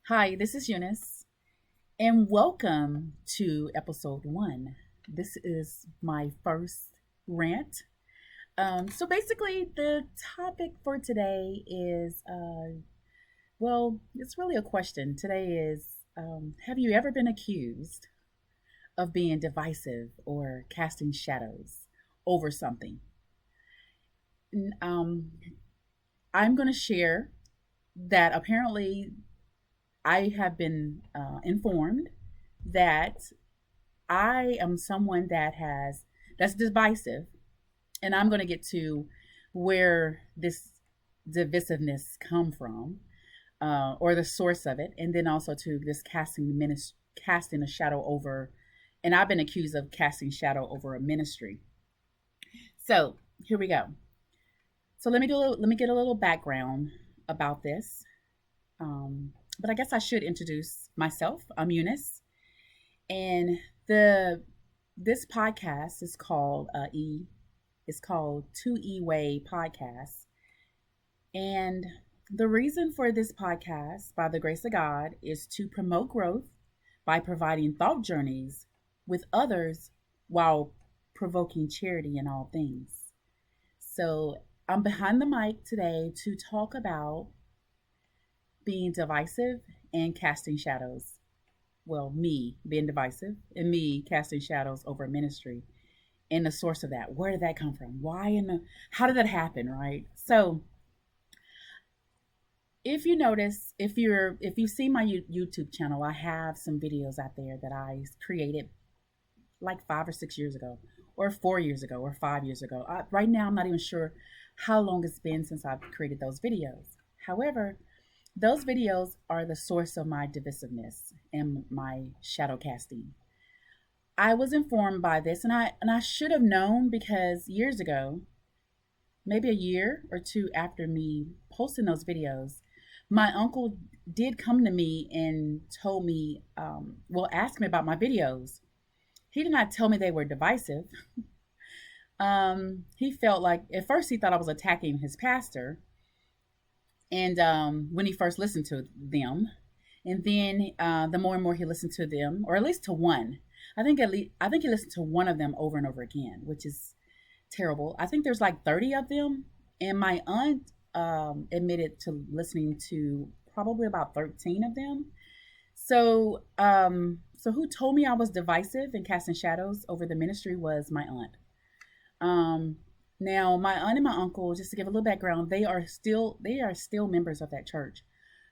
Hi, this is Eunice, and welcome to episode one. This is my first rant. So basically, the topic for today is it's really a question. Today is have you ever been accused of being divisive or casting shadows over something? N- Um, I'm going to share that apparently I have been informed that I am someone that's divisive, and I'm going to get to where this divisiveness come from, or the source of it, and then also to this casting a shadow over, and I've been accused of casting shadow over a ministry. So here we go. So let me get a little background about this. But I guess I should introduce myself. I'm Eunice, and the this podcast is called It's called Two E Way Podcast. And the reason for this podcast, by the grace of God, is to promote growth by providing thought journeys with others while provoking charity in all things. So I'm behind the mic today to talk about being divisive and casting shadows. Well, me being divisive and me casting shadows over ministry and the source of that. Where did that come from? Why and how did that happen, right? So, if you notice, if you see my YouTube channel, I have some videos out there that I created like 5 or 6 years ago, or 4 years ago, or 5 years ago. Right now, I'm not even sure how long it's been since I've created those videos. However, those videos are the source of my divisiveness and my shadow casting. I was informed by this, and I should have known because years ago, maybe a year or two after me posting those videos, my uncle did come to me and told me, asked me about my videos. He did not tell me they were divisive. He felt like at first he thought I was attacking his pastor, and when he first listened to them, and then the more and more he listened to them, or at least to one, I think he listened to one of them over and over again, which is terrible. I think there's like 30 of them, and my aunt admitted to listening to probably about 13 of them. So who told me I was divisive and casting shadows over the ministry was my aunt. Um, Now my aunt and my uncle, just to give a little background, they are still members of that church.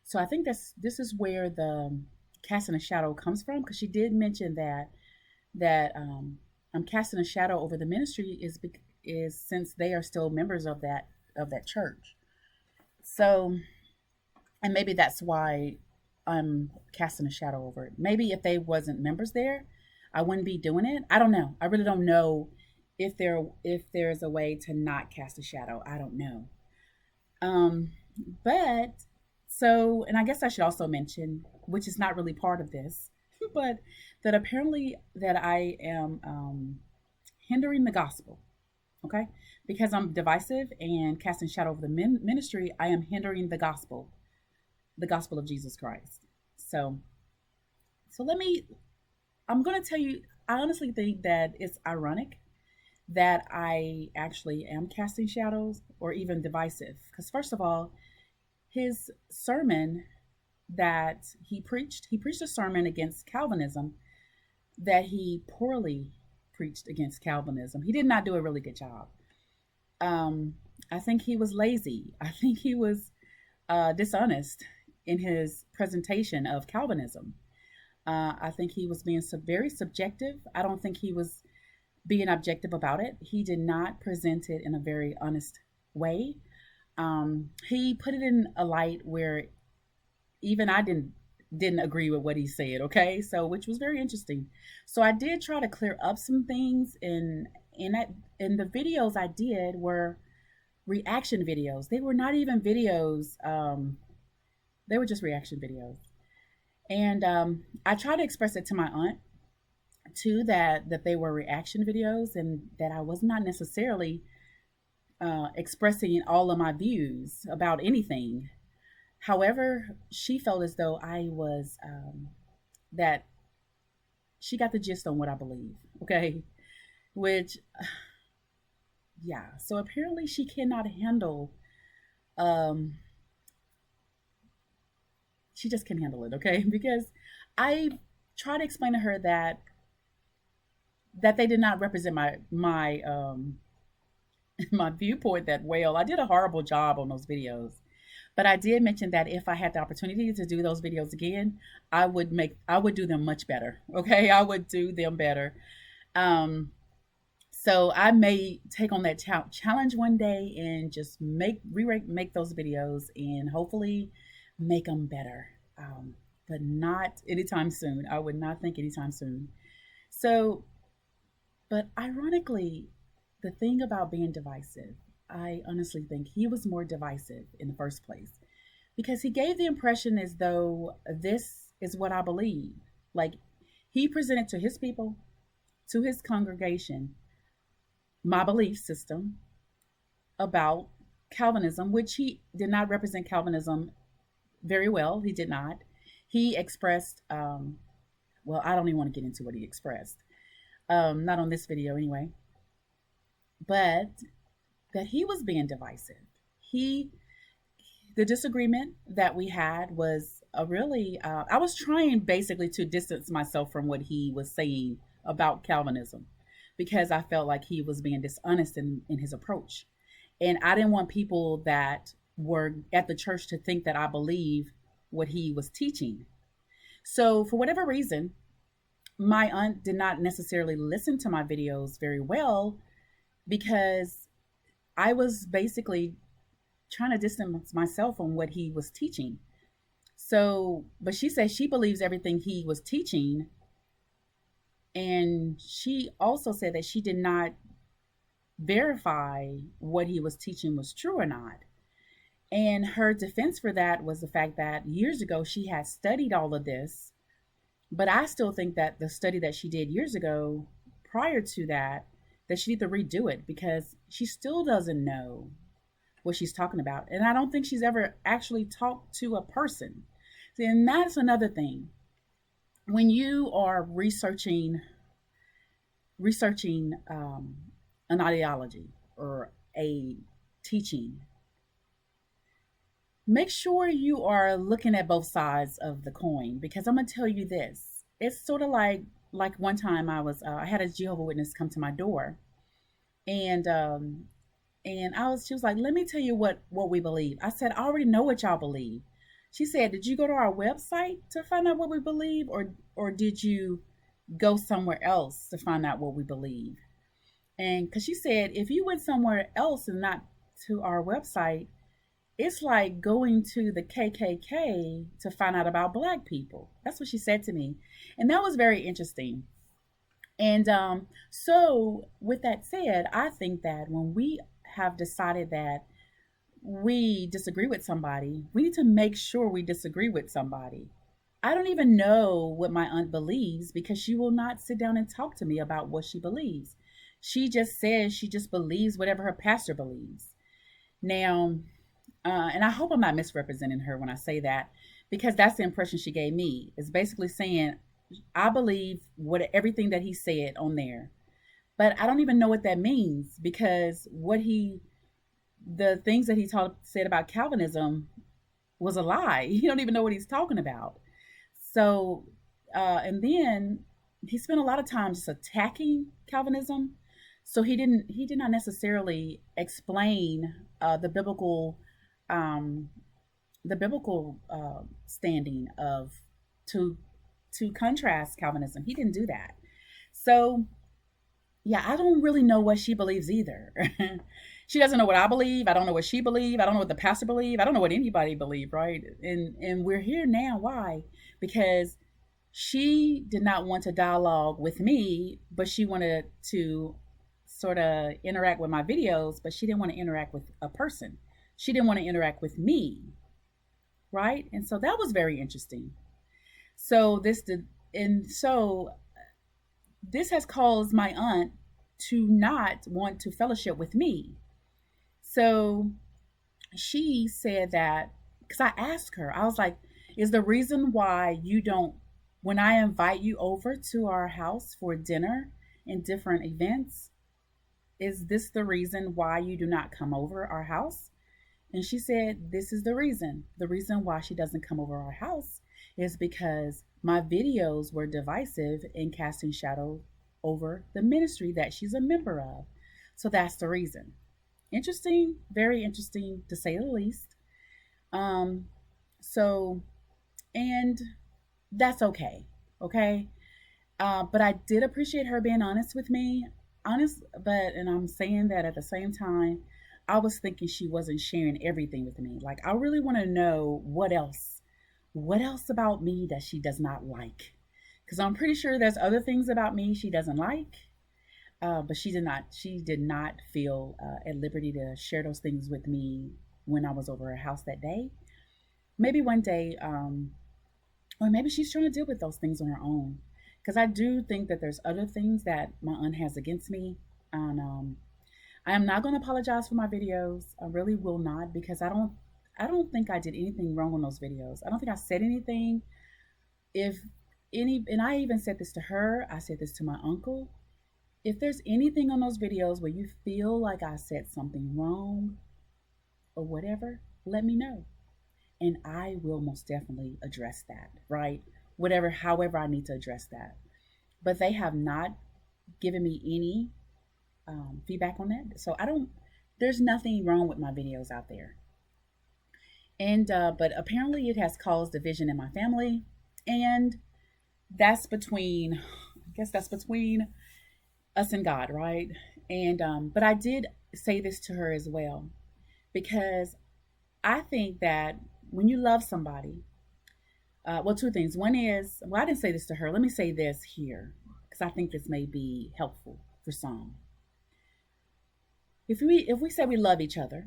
So I think this is where the casting a shadow comes from, because she did mention that I'm casting a shadow over the ministry is since they are still members of that church. So, and maybe that's why I'm casting a shadow over it. Maybe if they wasn't members there, I wouldn't be doing it. I don't know. I really don't know if there's a way to not cast a shadow. I don't know. Um, but and I guess I should also mention, which is not really part of this, but that apparently that I am hindering the gospel. Okay, because I'm divisive and casting shadow over the ministry, I am hindering the gospel of Jesus Christ. So, so let me. I'm going to tell you. I honestly think that it's ironic that I actually am casting shadows or even divisive. Because first of all, his sermon that he preached a sermon against Calvinism that he poorly preached against Calvinism. He did not do a really good job. Um, I think he was lazy. I think he was dishonest in his presentation of Calvinism. I think he was being very subjective. I don't think he was being objective about it. He did not present it in a very honest way. He put it in a light where even I didn't agree with what he said. Okay, so which was very interesting. So I did try to clear up some things, and the videos I did were reaction videos. They were not even videos. They were just reaction videos, and I tried to express it to my aunt too, that they were reaction videos and that I was not necessarily expressing all of my views about anything. However, she felt as though I was that she got the gist on what I believe. Okay, which yeah. So apparently she cannot handle. Um, she just can't handle it. Okay, because I try to explain to her that they did not represent my my viewpoint that well. I did a horrible job on those videos. But I did mention that if I had the opportunity to do those videos again, I would do them much better. Okay, I would do them better. Um, so I may take on that challenge one day and just make those videos and hopefully make them better. But not anytime soon. I would not think anytime soon. So, but ironically, the thing about being divisive, I honestly think he was more divisive in the first place because he gave the impression as though this is what I believe. Like he presented to his people, to his congregation, my belief system about Calvinism, which he did not represent Calvinism very well. He did not. He expressed, well, I don't even want to get into what he expressed, not on this video anyway, but that he was being divisive. He the disagreement that we had was a really I was trying basically to distance myself from what he was saying about Calvinism because I felt like he was being dishonest in his approach, and I didn't want people that were at the church to think that I believe what he was teaching. So for whatever reason, my aunt did not necessarily listen to my videos very well because I was basically trying to distance myself from what he was teaching. So, but she said she believes everything he was teaching. And she also said that she did not verify what he was teaching was true or not. And her defense for that was the fact that years ago she had studied all of this. But I still think that the study that she did years ago, prior to that, that she need to redo it because she still doesn't know what she's talking about. And I don't think she's ever actually talked to a person. See, and that's another thing. When you are researching an ideology or a teaching, make sure you are looking at both sides of the coin because I'm gonna tell you this. It's sort of like one time I had a Jehovah Witness come to my door, and she was like, let me tell you what we believe. I said, I already know what y'all believe. She said, did you go to our website to find out what we believe, or did you go somewhere else to find out what we believe? And because she said, if you went somewhere else and not to our website, it's like going to the KKK to find out about Black people. That's what she said to me. And that was very interesting. And so, with that said, I think that when we have decided that we disagree with somebody, we need to make sure we disagree with somebody. I don't even know what my aunt believes because she will not sit down and talk to me about what she believes. She just says she just believes whatever her pastor believes. Now, and I hope I'm not misrepresenting her when I say that because that's the impression she gave me. Is basically saying I believe what everything that he said on there. But I don't even know what that means because the things that he said about Calvinism was a lie. You don't even know what he's talking about. So, and then he spent a lot of time just attacking Calvinism. So he did not necessarily explain um, the biblical standing of to to contrast Calvinism. He didn't do that. So yeah, I don't really know what she believes either. She doesn't know what I believe. I don't know what she believes. I don't know what the pastor believes. I don't know what anybody believes, right? And we're here now. Why? Because she did not want to dialogue with me, but she wanted to sort of interact with my videos, but she didn't want to interact with a person. She didn't want to interact with me, right? And so that was very interesting. So this has caused my aunt to not want to fellowship with me. So she said that Because I asked her, I was like, is the reason why you don't, when I invite you over to our house for dinner and different events, is this the reason why you do not come over our house? And she said, this is the reason. The reason why she doesn't come over our house is because my videos were divisive and casting shadow over the ministry that she's a member of. So that's the reason. Interesting, very interesting to say the least. Um, so, and that's okay. Okay. But I did appreciate her being honest with me. Honest, and I'm saying that at the same time, I was thinking she wasn't sharing everything with me. Like, I really want to know what else about me that she does not like. Because I'm pretty sure there's other things about me she doesn't like. But she did not feel at liberty to share those things with me when I was over her house that day. Maybe one day, or maybe she's trying to deal with those things on her own. Because I do think that there's other things that my aunt has against me. And I am not going to apologize for my videos. I really will not, because I don't think I did anything wrong on those videos. I don't think I said anything. If and I even said this to her, I said this to my uncle. If there's anything on those videos where you feel like I said something wrong or whatever, let me know. And I will most definitely address that, right? Whatever, however I need to address that. But they have not given me any feedback on that. So I don't, there's nothing wrong with my videos out there. And, but apparently it has caused division in my family. And that's between, I guess that's between us and God, right? And, but I did say this to her as well, because I think that when you love somebody, well, two things. One is, well, I didn't say this to her. Let me say this here, because I think this may be helpful for some. If we say we love each other,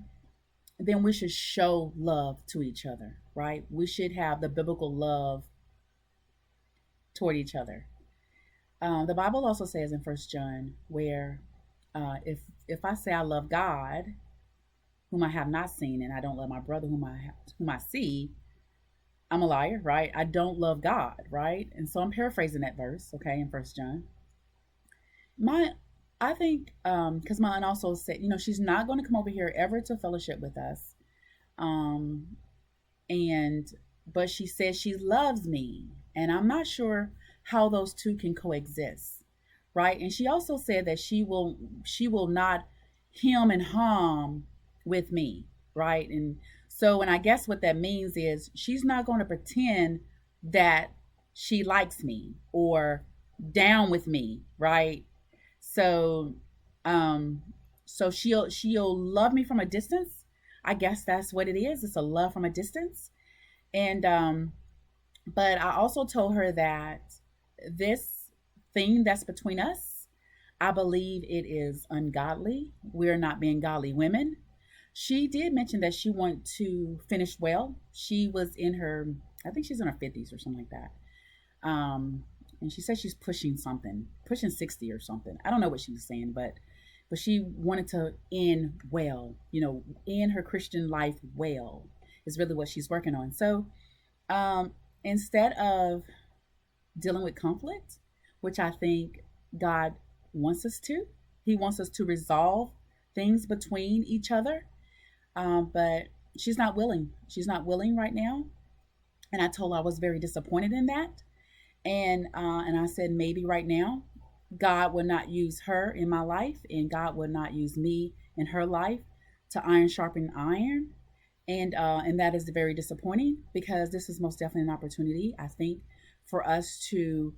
then we should show love to each other, right? We should have the biblical love toward each other. The Bible also says in First John, where if I say I love God, whom I have not seen, and I don't love my brother whom I see, I'm a liar, right? I don't love God, right? And so I'm paraphrasing that verse, okay, in First John. My, I think, because my aunt also said, she's not going to come over here ever to fellowship with us, um, and but she says she loves me, and I'm not sure how those two can coexist, right? And she also said that she will not him and harm with me, right? And so, and I guess what that means is she's not going to pretend that she likes me or down with me, right? So, um, so she'll love me from a distance. I guess that's what it is. It's a love from a distance. And but I also told her that this thing that's between us, I believe it is ungodly. We're not being godly women. She did mention that she wanted to finish well. She was in her, I think she's in her 50s or something like that. And she said she's pushing something, pushing 60 or something. I don't know what she was saying, but she wanted to end well, end her Christian life well is really what she's working on. So instead of dealing with conflict, which I think God wants us to, He wants us to resolve things between each other. But she's not willing. She's not willing right now. And I told her I was very disappointed in that. And I said, maybe right now, God will not use her in my life, and God will not use me in her life to iron sharpen iron. And that is very disappointing, because this is most definitely an opportunity, I think, for us to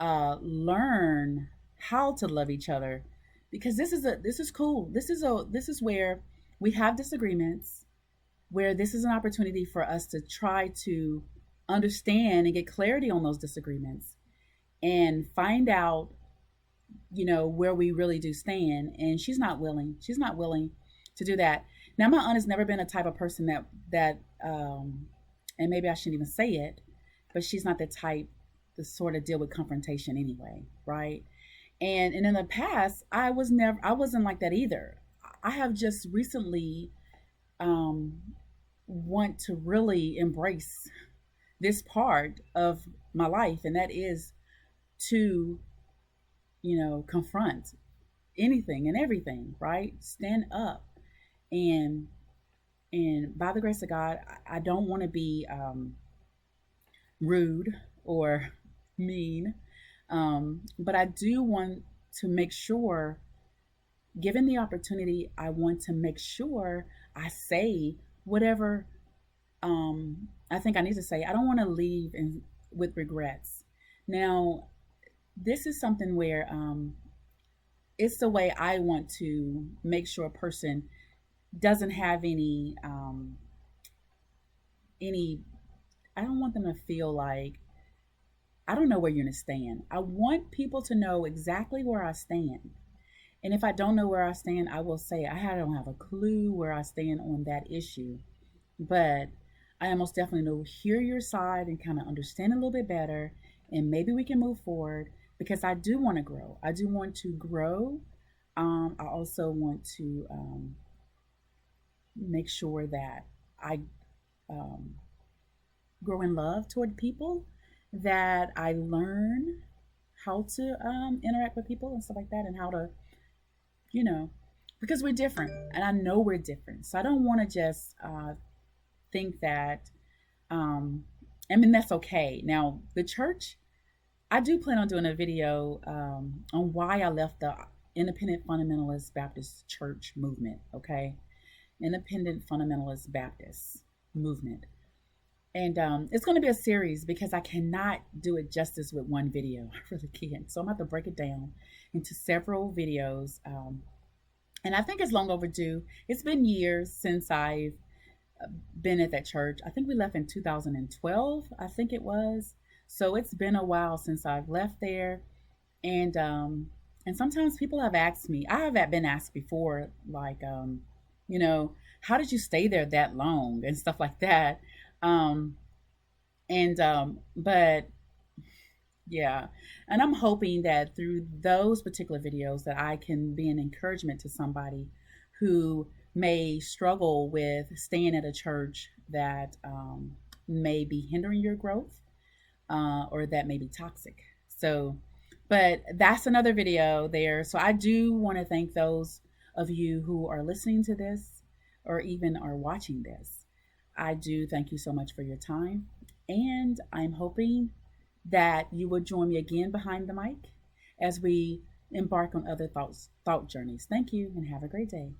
learn how to love each other, because this is cool. This is where we have disagreements, where this is an opportunity for us to try to understand and get clarity on those disagreements and find out, where we really do stand. And she's not willing. She's not willing to do that. Now, my aunt has never been a type of person that and maybe I shouldn't even say it, but she's not the type to sort of deal with confrontation anyway, right? And in the past, I wasn't like that either. I have just recently want to really embrace this part of my life, and that is to, confront anything and everything, right? Stand up, and by the grace of God, I don't want to be rude or mean, but I do want to make sure, given the opportunity, I want to make sure I say whatever I think I need to say. I don't want to leave with regrets. Now, this is something where it's the way I want to make sure a person doesn't have any. I don't want them to feel like I don't know where you're gonna stand. I want people to know exactly where I stand. And if I don't know where I stand, I will say I don't have a clue where I stand on that issue. But I most definitely know hear your side and kind of understand a little bit better, and maybe we can move forward because I do want to grow. I do want to grow. I also want to make sure that I um, grow in love toward people, that I learn how to interact with people and stuff like that, and how to, you know, because we're different, and I know we're different. So I don't want to just think that, um, I mean, that's okay. Now, the church, I do plan on doing a video on why I left the Independent Fundamentalist Baptist Church movement, okay? Independent Fundamentalist Baptist movement. And it's going to be a series because I cannot do it justice with one video. I really can't. So I'm going to have to break it down into several videos. And I think it's long overdue. It's been years since I've been at that church. I think we left in 2012, I think it was. So it's been a while since I've left there. And sometimes people have asked me, I have been asked before, like, you know, how did you stay there that long and stuff like that. Um, but yeah, and I'm hoping that through those particular videos that I can be an encouragement to somebody who may struggle with staying at a church that may be hindering your growth, or that may be toxic. So, but that's another video there. So I do want to thank those of you who are listening to this or even are watching this. I do thank you so much for your time. And I'm hoping that you will join me again behind the mic as we embark on other thought journeys. Thank you and have a great day.